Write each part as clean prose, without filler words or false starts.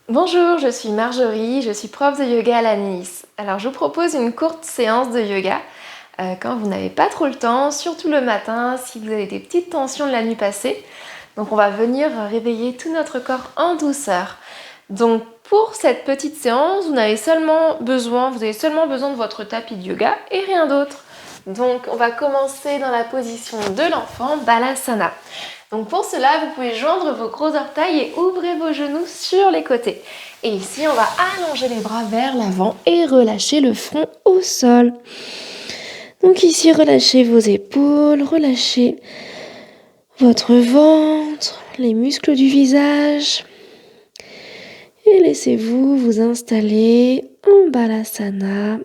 Bonjour, je suis Marjorie, je suis prof de yoga à la Nice. Alors je vous propose une courte séance de yoga quand vous n'avez pas trop le temps, surtout le matin si vous avez des petites tensions de la nuit passée. Donc on va venir réveiller tout notre corps en douceur. Donc pour cette petite séance, vous avez seulement besoin de votre tapis de yoga et rien d'autre. Donc on va commencer dans la position de l'enfant, Balasana. Donc pour cela, vous pouvez joindre vos gros orteils et ouvrir vos genoux sur les côtés. Et ici, on va allonger les bras vers l'avant et relâcher le front au sol. Donc ici, relâchez vos épaules, relâchez votre ventre, les muscles du visage. Et laissez-vous vous installer en Balasana.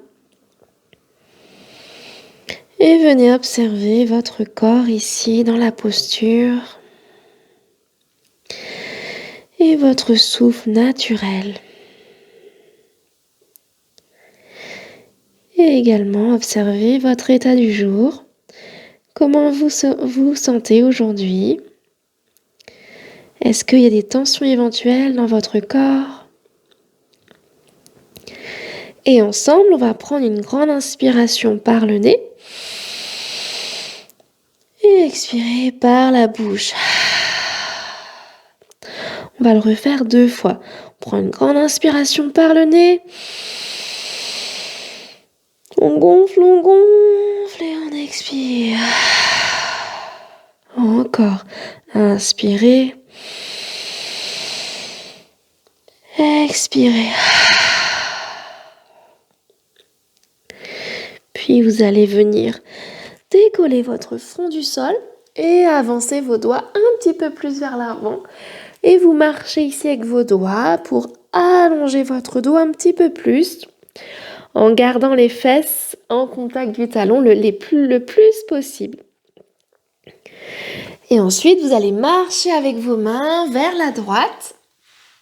Et venez observer votre corps ici dans la posture. Et votre souffle naturel. Et également observez votre état du jour. Comment vous vous sentez aujourd'hui? Est-ce qu'il y a des tensions éventuelles dans votre corps? Et ensemble, on va prendre une grande inspiration par le nez. Et expirer par la bouche. On va le refaire 2 fois. On prend une grande inspiration par le nez. On gonfle et on expire. Encore. Inspirez. Expirez. Puis vous allez venir décoller votre front du sol et avancer vos doigts un petit peu plus vers l'avant. Et vous marchez ici avec vos doigts pour allonger votre dos un petit peu plus en gardant les fesses en contact du talon le plus possible. Et ensuite, vous allez marcher avec vos mains vers la droite.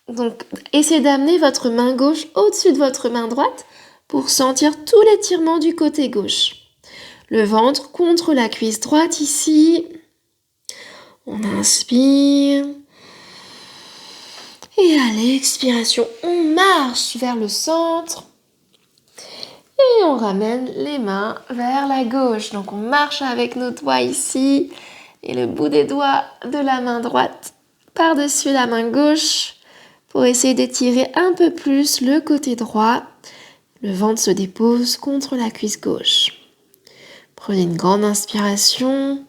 Donc, essayez d'amener votre main gauche au-dessus de votre main droite pour sentir tout l'étirement du côté gauche. Le ventre contre la cuisse droite ici. On inspire. Et à l'expiration, on marche vers le centre. Et on ramène les mains vers la gauche. Donc on marche avec nos doigts ici. Et le bout des doigts de la main droite par-dessus la main gauche. Pour essayer d'étirer un peu plus le côté droit. Le ventre se dépose contre la cuisse gauche. Prenez une grande inspiration.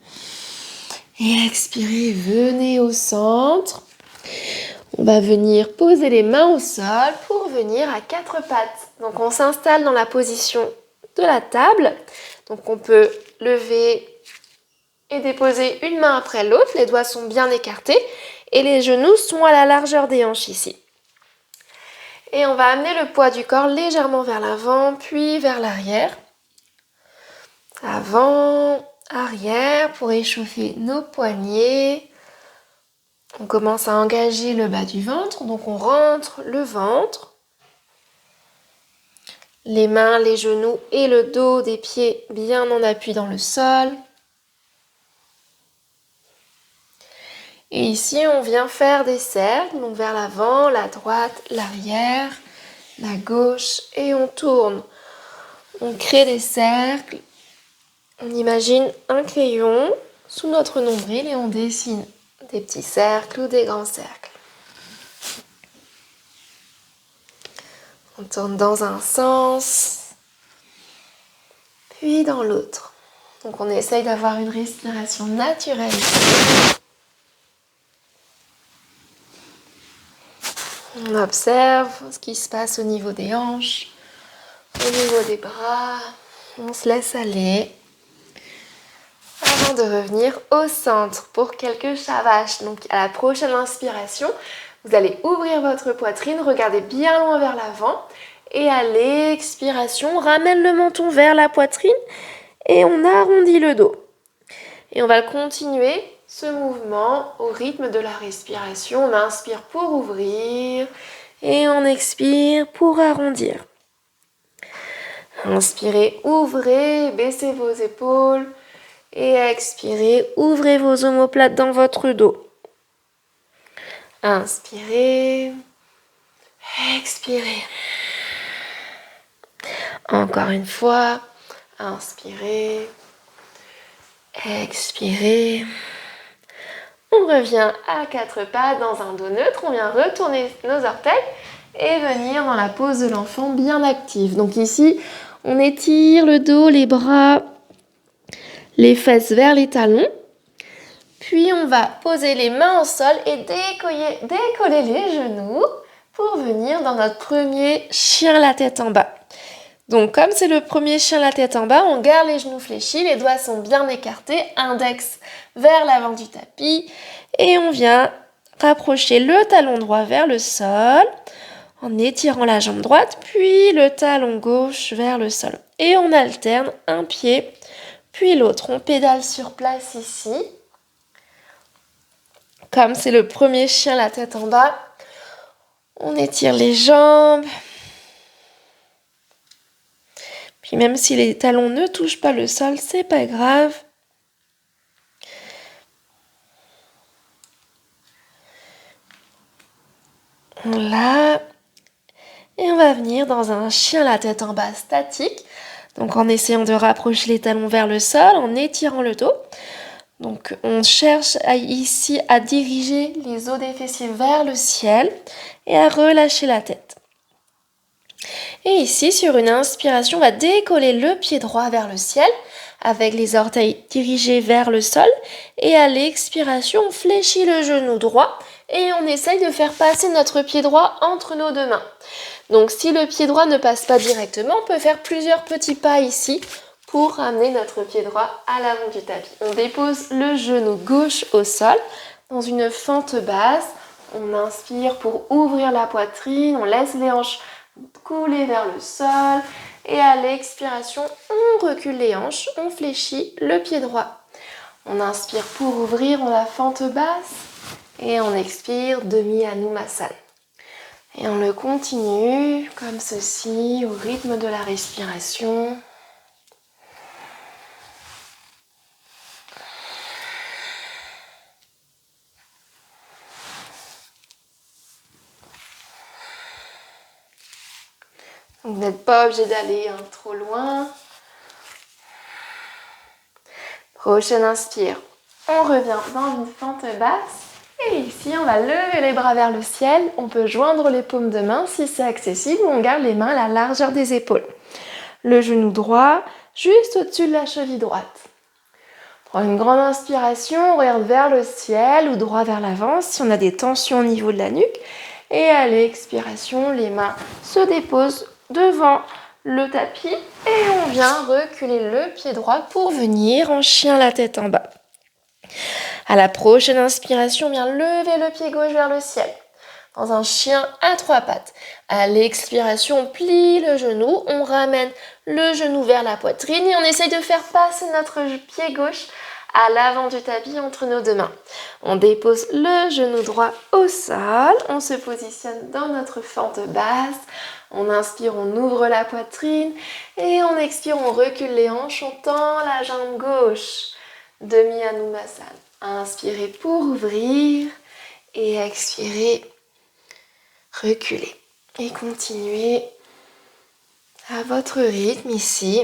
Et expirez, venez au centre. On va venir poser les mains au sol pour venir à 4 pattes. Donc on s'installe dans la position de la table. Donc on peut lever et déposer une main après l'autre. Les doigts sont bien écartés et les genoux sont à la largeur des hanches ici. Et on va amener le poids du corps légèrement vers l'avant puis vers l'arrière. Avant, arrière pour échauffer nos poignets. On commence à engager le bas du ventre, donc on rentre le ventre. Les mains, les genoux et le dos des pieds bien en appui dans le sol. Et ici, on vient faire des cercles, donc vers l'avant, la droite, l'arrière, la gauche, et on tourne. On crée des cercles. On imagine un crayon sous notre nombril et on dessine des petits cercles ou des grands cercles. On tourne dans un sens, puis dans l'autre. Donc on essaye d'avoir une respiration naturelle. On observe ce qui se passe au niveau des hanches, au niveau des bras. On se laisse aller avant de revenir au centre pour quelques shavash. Donc à la prochaine inspiration, vous allez ouvrir votre poitrine, regardez bien loin vers l'avant. Et à l'expiration, on ramène le menton vers la poitrine et on arrondit le dos. Et on va continuer ce mouvement au rythme de la respiration. On inspire pour ouvrir et on expire pour arrondir. Inspirez, ouvrez, baissez vos épaules et expirez, ouvrez vos omoplates dans votre dos. Inspirez, expirez. Encore une fois, inspirez, expirez. On revient à 4 pattes dans un dos neutre. On vient retourner nos orteils et venir dans la pose de l'enfant bien active. Donc ici, on étire le dos, les bras, les fesses vers les talons. Puis on va poser les mains au sol et décoller les genoux pour venir dans notre premier chien la tête en bas. Donc comme c'est le premier chien la tête en bas, on garde les genoux fléchis, les doigts sont bien écartés, index vers l'avant du tapis et on vient rapprocher le talon droit vers le sol en étirant la jambe droite, puis le talon gauche vers le sol. Et on alterne un pied, puis l'autre. On pédale sur place ici. Comme c'est le premier chien la tête en bas, on étire les jambes. Puis même si les talons ne touchent pas le sol, c'est pas grave. Là. Et on va venir dans un chien la tête en bas statique. Donc en essayant de rapprocher les talons vers le sol, en étirant le dos. Donc on cherche ici à diriger les os des fessiers vers le ciel et à relâcher la tête. Et ici, sur une inspiration, on va décoller le pied droit vers le ciel avec les orteils dirigés vers le sol. Et à l'expiration, on fléchit le genou droit et on essaye de faire passer notre pied droit entre nos deux mains. Donc si le pied droit ne passe pas directement, on peut faire plusieurs petits pas ici pour ramener notre pied droit à l'avant du tapis. On dépose le genou gauche au sol dans une fente basse. On inspire pour ouvrir la poitrine, on laisse les hanches couler vers le sol et à l'expiration, on recule les hanches, on fléchit le pied droit. On inspire pour ouvrir la fente basse et on expire demi Anusasana. Et on le continue comme ceci, au rythme de la respiration. Vous n'êtes pas obligé d'aller trop loin. Prochaine inspire. On revient dans une fente basse. Et ici, on va lever les bras vers le ciel. On peut joindre les paumes de main si c'est accessible. On garde les mains à la largeur des épaules. Le genou droit, juste au-dessus de la cheville droite. Prends une grande inspiration, on regarde vers le ciel ou droit vers l'avant si on a des tensions au niveau de la nuque. Et à l'expiration, les mains se déposent devant le tapis et on vient reculer le pied droit pour venir en chien la tête en bas. À la prochaine inspiration, on vient lever le pied gauche vers le ciel dans un chien à 3 pattes. À l'expiration, on plie le genou, on ramène le genou vers la poitrine et on essaye de faire passer notre pied gauche à l'avant du tapis entre nos deux mains. On dépose le genou droit au sol, on se positionne dans notre fente basse. On inspire, on ouvre la poitrine et on expire, on recule les hanches, on tend la jambe gauche. Demi Anusasana. Inspirez pour ouvrir et expirez, reculez. Et continuez à votre rythme ici.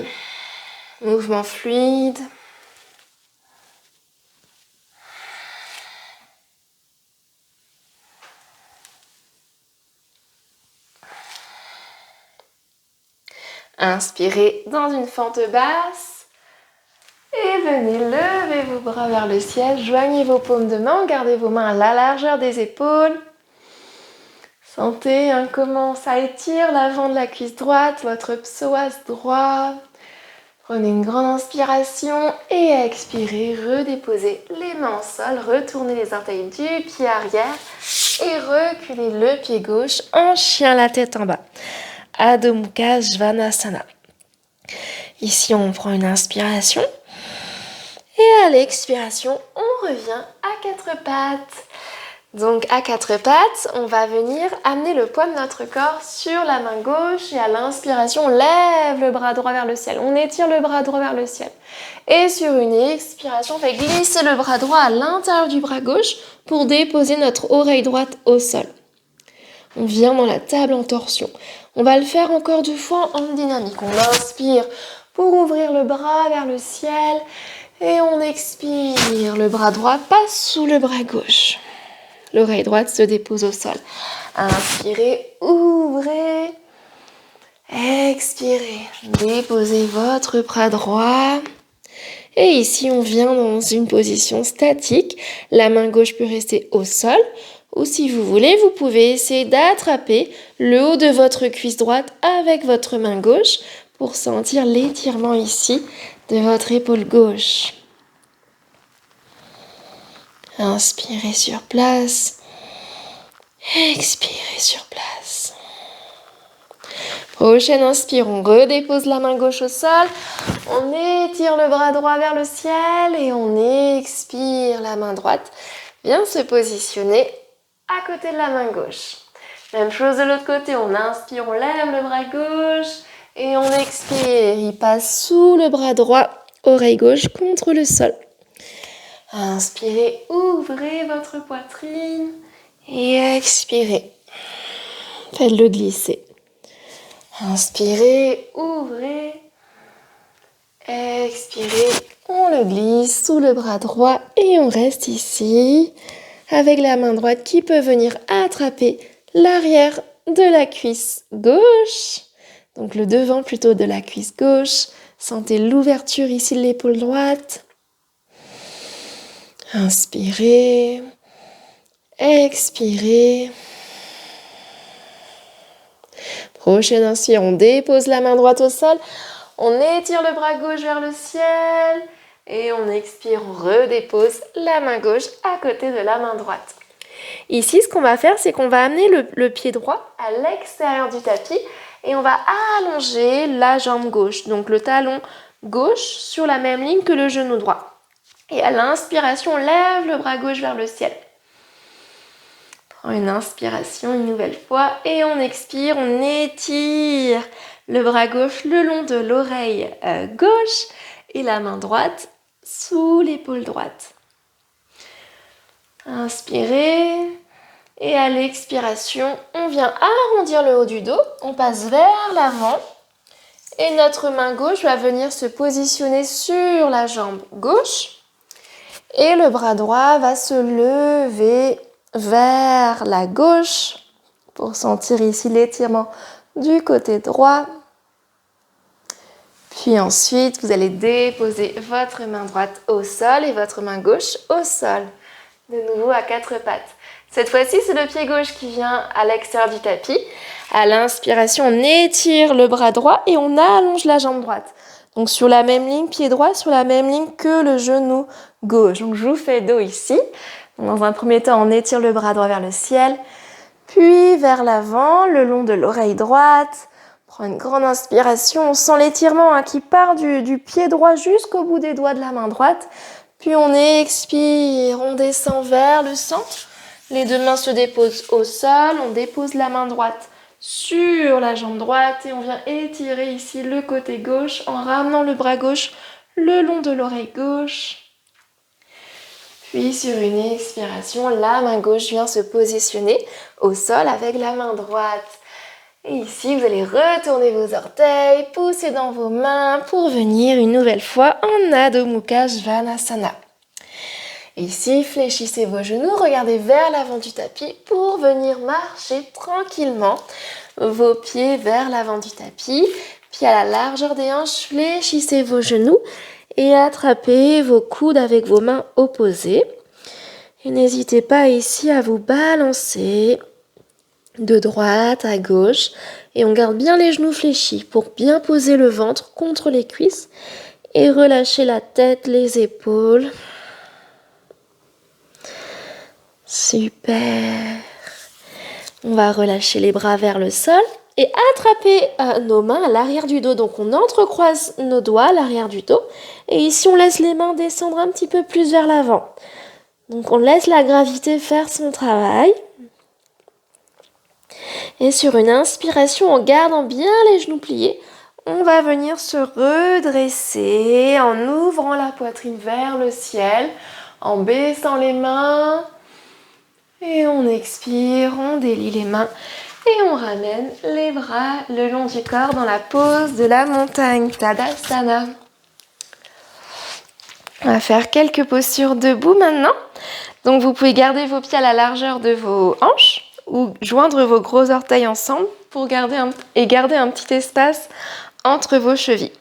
Mouvement fluide. Inspirez dans une fente basse et venez lever vos bras vers le ciel, joignez vos paumes de main, gardez vos mains à la largeur des épaules. Sentez comment ça étire l'avant de la cuisse droite, votre psoas droit. Prenez une grande inspiration et expirez, redéposez les mains au sol, retournez les orteils du pied arrière et reculez le pied gauche en chien la tête en bas. Adho Mukha Svanasana. Ici, on prend une inspiration. Et à l'expiration, on revient à 4 pattes. Donc, à 4 pattes, on va venir amener le poids de notre corps sur la main gauche. Et à l'inspiration, on lève le bras droit vers le ciel. On étire le bras droit vers le ciel. Et sur une expiration, on fait glisser le bras droit à l'intérieur du bras gauche pour déposer notre oreille droite au sol. On vient dans la table en torsion. On va le faire encore 2 fois en dynamique. On inspire pour ouvrir le bras vers le ciel. Et on expire. Le bras droit passe sous le bras gauche. L'oreille droite se dépose au sol. Inspirez, ouvrez. Expirez. Déposez votre bras droit. Et ici, on vient dans une position statique. La main gauche peut rester au sol. Ou si vous voulez, vous pouvez essayer d'attraper le haut de votre cuisse droite avec votre main gauche pour sentir l'étirement ici de votre épaule gauche. Inspirez sur place. Expirez sur place. Prochaine inspire, on redépose la main gauche au sol. On étire le bras droit vers le ciel et on expire. La main droite vient se positionner à côté de la main gauche. Même chose de l'autre côté, on inspire, on lève le bras gauche et on expire. Il passe sous le bras droit, oreille gauche contre le sol. Inspirez, ouvrez votre poitrine et expirez. Faites-le glisser. Inspirez, ouvrez, expirez, on le glisse sous le bras droit et on reste ici avec la main droite qui peut venir attraper l'arrière de la cuisse gauche, donc le devant plutôt de la cuisse gauche. Sentez l'ouverture ici de l'épaule droite. Inspirez, expirez. Prochaine inspire, on dépose la main droite au sol, on étire le bras gauche vers le ciel et on expire, on redépose la main gauche à côté de la main droite. Ici, ce qu'on va faire, c'est qu'on va amener le pied droit à l'extérieur du tapis et on va allonger la jambe gauche, donc le talon gauche sur la même ligne que le genou droit. Et à l'inspiration, on lève le bras gauche vers le ciel. Une inspiration une nouvelle fois et on expire, on étire le bras gauche le long de l'oreille gauche et la main droite sous l'épaule droite. Inspirez et à l'expiration, on vient arrondir le haut du dos, on passe vers l'avant et notre main gauche va venir se positionner sur la jambe gauche et le bras droit va se lever vers la gauche pour sentir ici l'étirement du côté droit. Puis ensuite, vous allez déposer votre main droite au sol et votre main gauche au sol. De nouveau à 4 pattes. Cette fois-ci, c'est le pied gauche qui vient à l'extérieur du tapis. À l'inspiration, on étire le bras droit et on allonge la jambe droite. Donc sur la même ligne, pied droit sur la même ligne que le genou gauche. Donc je vous fais dos ici. Dans un premier temps, on étire le bras droit vers le ciel, puis vers l'avant, le long de l'oreille droite. On prend une grande inspiration, on sent l'étirement qui part du pied droit jusqu'au bout des doigts de la main droite. Puis on expire, on descend vers le centre. Les deux mains se déposent au sol, on dépose la main droite sur la jambe droite et on vient étirer ici le côté gauche en ramenant le bras gauche le long de l'oreille gauche. Puis sur une expiration, la main gauche vient se positionner au sol avec la main droite. Et ici, vous allez retourner vos orteils, pousser dans vos mains pour venir une nouvelle fois en Adho Mukha Svanasana. Ici, fléchissez vos genoux, regardez vers l'avant du tapis pour venir marcher tranquillement. Vos pieds vers l'avant du tapis, puis à la largeur des hanches, fléchissez vos genoux et attrapez vos coudes avec vos mains opposées. Et n'hésitez pas ici à vous balancer de droite à gauche. Et on garde bien les genoux fléchis pour bien poser le ventre contre les cuisses et relâcher la tête, les épaules. Super. On va relâcher les bras vers le sol et attraper nos mains à l'arrière du dos. Donc on entrecroise nos doigts à l'arrière du dos. Et ici on laisse les mains descendre un petit peu plus vers l'avant. Donc on laisse la gravité faire son travail. Et sur une inspiration, en gardant bien les genoux pliés, on va venir se redresser en ouvrant la poitrine vers le ciel, en baissant les mains Et on expire, on délie les mains et on ramène les bras le long du corps dans la pose de la montagne, Tadasana. On va faire quelques postures debout maintenant. Donc vous pouvez garder vos pieds à la largeur de vos hanches ou joindre vos gros orteils ensemble pour garder un petit espace entre vos chevilles.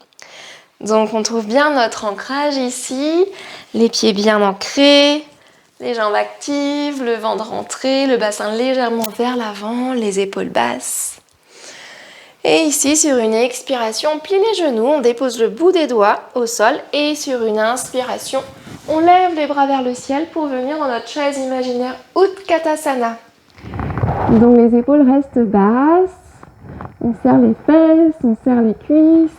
Donc on trouve bien notre ancrage ici, les pieds bien ancrés, les jambes actives, le ventre rentré, le bassin légèrement vers l'avant, les épaules basses. Et ici, sur une expiration, on plie les genoux, on dépose le bout des doigts au sol et sur une inspiration, on lève les bras vers le ciel pour venir dans notre chaise imaginaire Utkatasana. Donc les épaules restent basses, on serre les fesses, on serre les cuisses.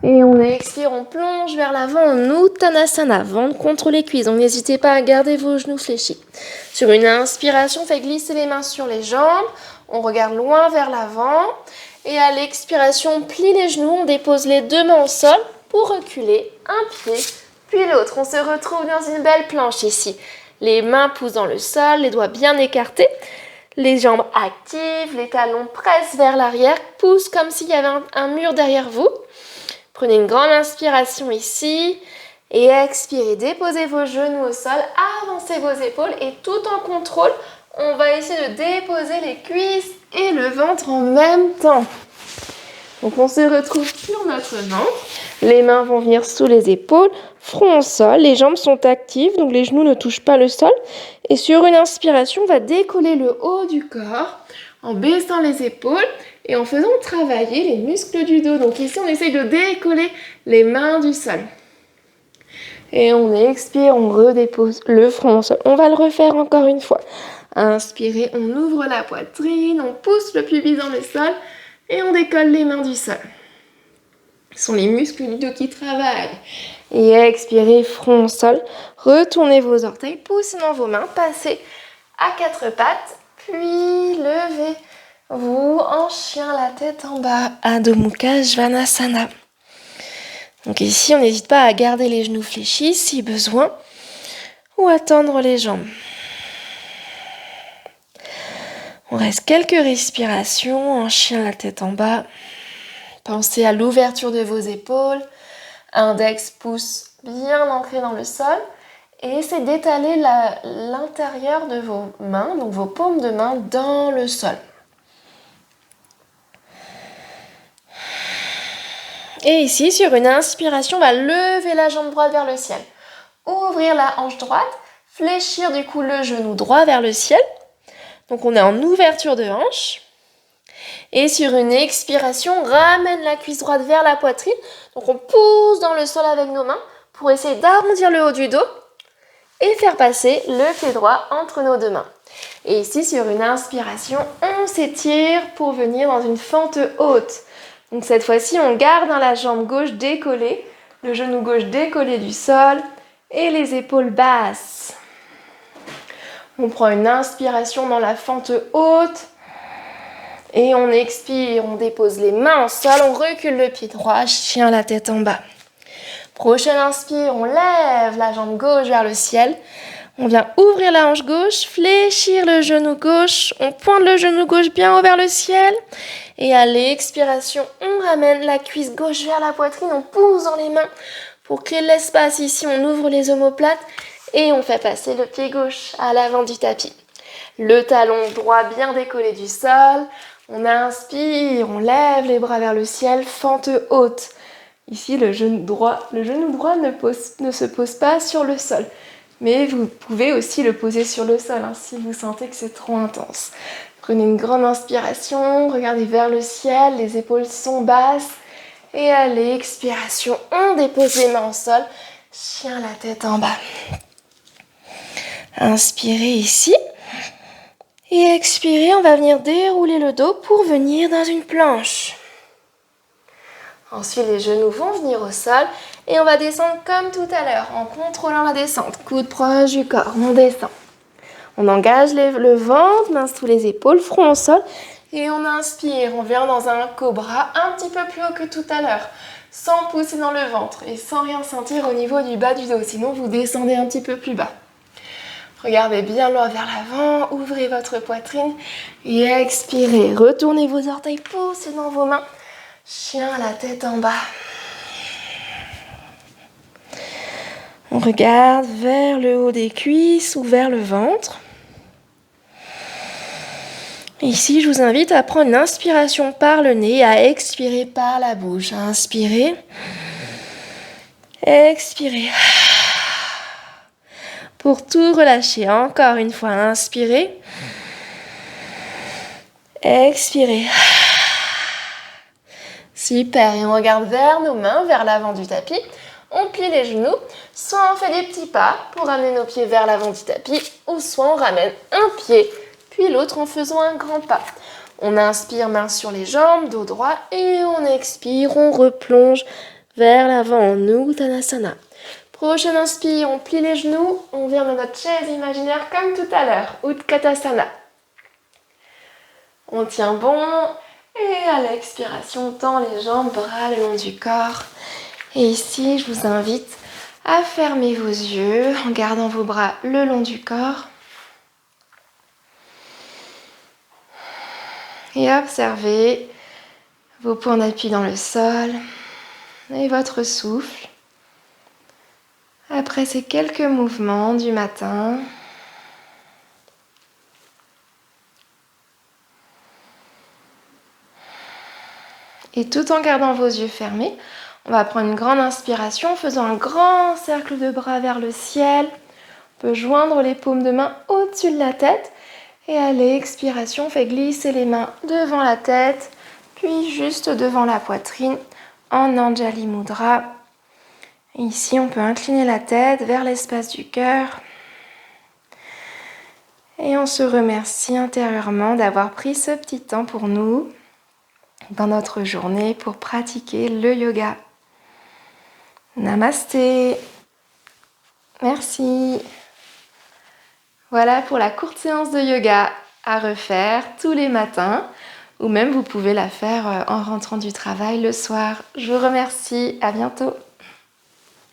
Et on expire, on plonge vers l'avant en Uttanasana, ventre contre les cuisses. Donc n'hésitez pas à garder vos genoux fléchis. Sur une inspiration, faites glisser les mains sur les jambes. On regarde loin vers l'avant. Et à l'expiration, on plie les genoux, on dépose les deux mains au sol pour reculer un pied, puis l'autre. On se retrouve dans une belle planche ici. Les mains poussent dans le sol, les doigts bien écartés. Les jambes actives, les talons pressent vers l'arrière, poussent comme s'il y avait un mur derrière vous. Prenez une grande inspiration ici et expirez. Déposez vos genoux au sol, avancez vos épaules et tout en contrôle, on va essayer de déposer les cuisses et le ventre en même temps. Donc on se retrouve sur notre ventre. Les mains vont venir sous les épaules, front au sol, les jambes sont actives, donc les genoux ne touchent pas le sol. Et sur une inspiration, on va décoller le haut du corps en baissant les épaules et en faisant travailler les muscles du dos. Donc ici, on essaye de décoller les mains du sol. Et on expire, on redépose le front au sol. On va le refaire encore une fois. Inspirez, on ouvre la poitrine, on pousse le pubis dans le sol et on décolle les mains du sol. Ce sont les muscles du dos qui travaillent. Et expirez, front au sol. Retournez vos orteils, poussez dans vos mains, passez à quatre pattes, puis levez-vous en chien, la tête en bas, Adho Mukha Svanasana. Donc ici, on n'hésite pas à garder les genoux fléchis si besoin, ou à tendre les jambes. On reste quelques respirations en chien, la tête en bas. Pensez à l'ouverture de vos épaules, index, pouce bien ancré dans le sol. Et essayez d'étaler l'intérieur de vos mains, donc vos paumes de main dans le sol. Et ici, sur une inspiration, on va lever la jambe droite vers le ciel. Ouvrir la hanche droite, fléchir du coup le genou droit vers le ciel. Donc on est en ouverture de hanche. Et sur une expiration, on ramène la cuisse droite vers la poitrine. Donc on pousse dans le sol avec nos mains pour essayer d'arrondir le haut du dos et faire passer le pied droit entre nos deux mains. Et ici, sur une inspiration, on s'étire pour venir dans une fente haute. Donc cette fois-ci, on garde la jambe gauche décollée, le genou gauche décollé du sol et les épaules basses. On prend une inspiration dans la fente haute et on expire, on dépose les mains au sol, on recule le pied droit, chien la tête en bas. Prochaine inspire, on lève la jambe gauche vers le ciel. On vient ouvrir la hanche gauche, fléchir le genou gauche. On pointe le genou gauche bien haut vers le ciel. Et à l'expiration, on ramène la cuisse gauche vers la poitrine. On pousse dans les mains pour créer de l'espace. Ici, on ouvre les omoplates et on fait passer le pied gauche à l'avant du tapis. Le talon droit bien décollé du sol. On inspire, on lève les bras vers le ciel, fente haute. Ici, le genou droit ne se pose pas sur le sol. Mais vous pouvez aussi le poser sur le sol si vous sentez que c'est trop intense. Prenez une grande inspiration, regardez vers le ciel, les épaules sont basses. Et à l'expiration, on dépose les mains au sol, chien la tête en bas. Inspirez ici. Et expirez, on va venir dérouler le dos pour venir dans une planche. Ensuite, les genoux vont venir au sol et on va descendre comme tout à l'heure en contrôlant la descente. Coude proche du corps, on descend. On engage le ventre, mains sous les épaules, front au sol et on inspire. On vient dans un cobra un petit peu plus haut que tout à l'heure, sans pousser dans le ventre et sans rien sentir au niveau du bas du dos. Sinon, vous descendez un petit peu plus bas. Regardez bien loin vers l'avant, ouvrez votre poitrine et expirez. Retournez vos orteils poussés dans vos mains. Chien, la tête en bas. On regarde vers le haut des cuisses ou vers le ventre. Et ici, je vous invite à prendre une inspiration par le nez, à expirer par la bouche. Inspirez. Expirez. Pour tout relâcher, encore une fois, inspirez. Expirez. Super, et on regarde vers nos mains, vers l'avant du tapis. On plie les genoux, soit on fait des petits pas pour ramener nos pieds vers l'avant du tapis, ou soit on ramène un pied, puis l'autre en faisant un grand pas. On inspire, main sur les jambes, dos droit, et on expire, on replonge vers l'avant en Uttanasana. Prochaine inspire, on plie les genoux, on vient dans notre chaise imaginaire comme tout à l'heure, Utkatasana. On tient bon, et à l'expiration, on tend les jambes, bras le long du corps. Et ici, je vous invite à fermer vos yeux en gardant vos bras le long du corps. Et observez vos points d'appui dans le sol et votre souffle. Après ces quelques mouvements du matin, et tout en gardant vos yeux fermés, on va prendre une grande inspiration en faisant un grand cercle de bras vers le ciel. On peut joindre les paumes de main au-dessus de la tête. Et à l'expiration, on fait glisser les mains devant la tête, puis juste devant la poitrine en Anjali Mudra. Et ici, on peut incliner la tête vers l'espace du cœur. Et on se remercie intérieurement d'avoir pris ce petit temps pour nous dans notre journée pour pratiquer le yoga. Namasté. Merci. Voilà pour la courte séance de yoga à refaire tous les matins, ou même vous pouvez la faire en rentrant du travail le soir. Je vous remercie, à bientôt.